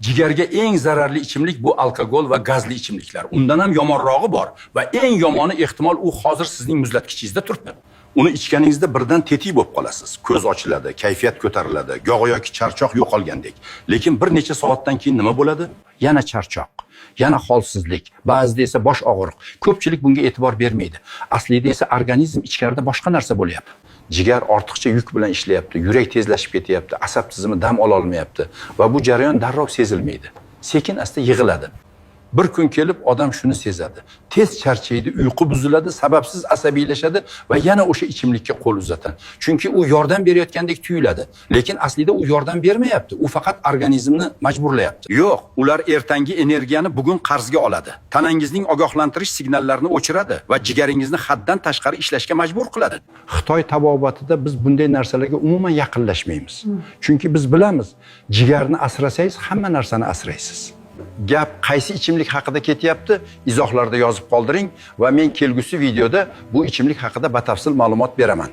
Jigarga eng zararli ichimlik bu alkogol va gazli ichimliklar. Undan ham yomonrog'i bor va eng yomoni ehtimol u hozir sizning muzlatkichingizda turibdi. Uni ichganingizda birdan tetik bo'lib qolasiz. Ko'z ochiladi, kayfiyat ko'tariladi, go'yo yoki charchoq yo'qolgandek. Lekin bir necha soatdan keyin nima bo'ladi? Yana charchoq, yana holsizlik, ba'zida esa bosh og'riq. Ko'pchilik bunga e'tibor bermaydi. Aslida esa organizm ichkarida boshqa narsa bo'lyapti. Jigar ortiqcha yuk bilan ishlayapti, yurak tezlashib ketyapti, asab tizimi dam ola olmayapti va bu jarayon darrov sezilmaydi. Sekin asta yig'iladi. Bir kun kelib odam shuni sezadi. Tez charchaydi, uyqu buziladi, sababsiz asabiylashadi va yana o'sha ichimlikka qo'l uzatadi. Chunki u yordam berayotgandek tuyuladi, lekin aslida u yordam bermayapti. U faqat organizmni majburlayapti. Yo'q, ular ertangi energiyani bugun qarzga oladi. Tanangizning ogohlantirish signallarini o'chiradi va jigaringizni haddan tashqari ishlashga majbur qiladi. Xitoy tabobatida biz bunday narsalarga umuman yaqinlashmaymiz. Chunki biz bilamiz, jigarni asrasangiz hamma narsani asraysiz. Gap qaysi ichimlik haqida ketyapti? Izohlarda yozib qoldiring va men kelgusi videoda bu ichimlik haqida batafsil ma'lumot beraman.